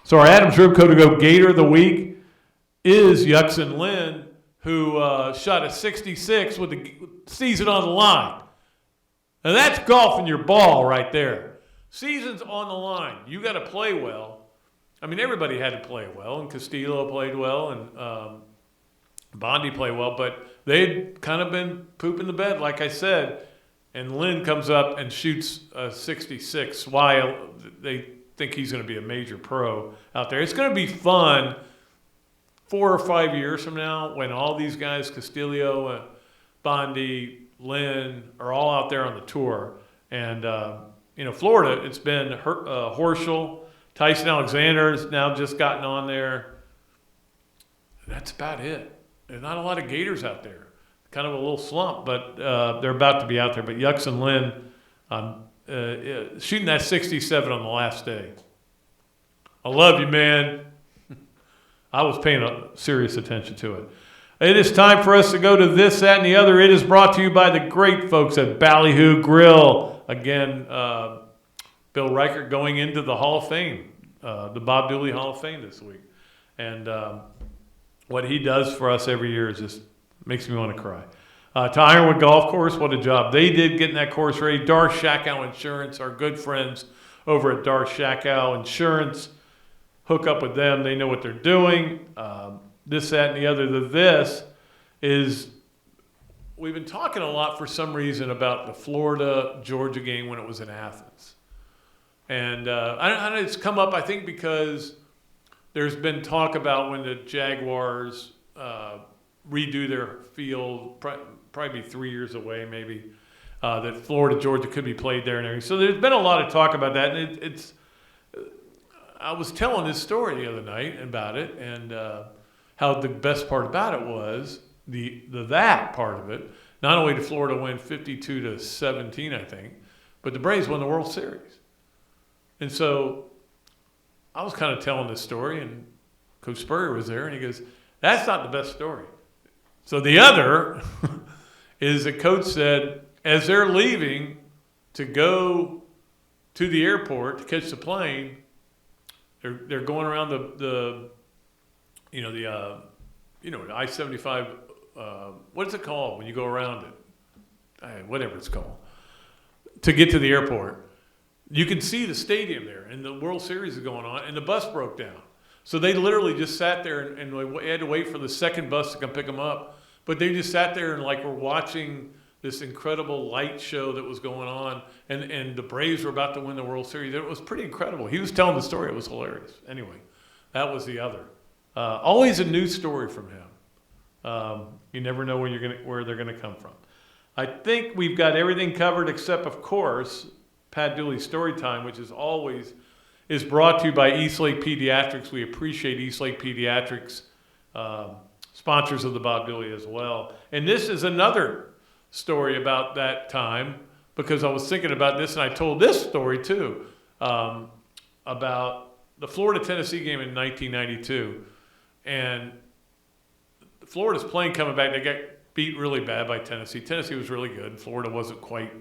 So our Adam's Ribco to go Gator of the week is Yuxin Lin, who shot a 66 with the season on the line. Now that's golfing your ball right there. Season's on the line. You got to play well. I mean, everybody had to play well, and Castillo played well, and Bondi played well, but they'd kind of been pooping the bed, like I said, and Lynn comes up and shoots a 66 while they think he's going to be a major pro out there. It's going to be fun 4 or 5 years from now when all these guys, Castillo, Bondi, Lynn, are all out there on the tour. And, Florida, it's been Horschel, Tyson Alexander's now just gotten on there. That's about it. There's not a lot of Gators out there. Kind of a little slump, but they're about to be out there. But Yuxin Lin shooting that 67 on the last day. I love you, man. I was paying serious attention to it. It is time for us to go to this, that, and the other. It is brought to you by the great folks at Ballyhoo Grill. Again, Bill Reichert going into the Hall of Fame, the Bob Dooley Hall of Fame this week. And what he does for us every year is just makes me want to cry. To Ironwood Golf Course, what a job they did getting that course ready. Darth Shakow Insurance, our good friends over at Darth Shakow Insurance. Hook up with them. They know what they're doing. This, that, and the other. This is, we've been talking a lot for some reason about the Florida-Georgia game when it was in Athens. And it's come up, I think, because there's been talk about when the Jaguars redo their field, probably 3 years away maybe, that Florida-Georgia could be played there and everything. So there's been a lot of talk about that. And I was telling this story the other night about it, and how the best part about it was that part of it. Not only did Florida win 52-17, I think, but the Braves won the World Series. And so I was kind of telling this story, and Coach Spurrier was there, and he goes, "That's not the best story." So the other is the coach said, as they're leaving to go to the airport to catch the plane, they're going around the I-75. What is it called when you go around it? Whatever it's called. To get to the airport, you can see the stadium there, and the World Series is going on, and the bus broke down. So they literally just sat there and they had to wait for the second bus to come pick them up. But they just sat there and were watching this incredible light show that was going on, and the Braves were about to win the World Series. It was pretty incredible. He was telling the story. It was hilarious. Anyway, that was the other. Always a new story from him. You never know where they're gonna come from. I think we've got everything covered except, of course, Pat Dooley's Storytime, which is brought to you by Eastlake Pediatrics. We appreciate Eastlake Pediatrics, sponsors of the Bob Dooley as well. And this is another story about that time, because I was thinking about this, and I told this story too, about the Florida-Tennessee game in 1992. And Florida's plane coming back, they got beat really bad by Tennessee. Tennessee was really good. Florida wasn't quite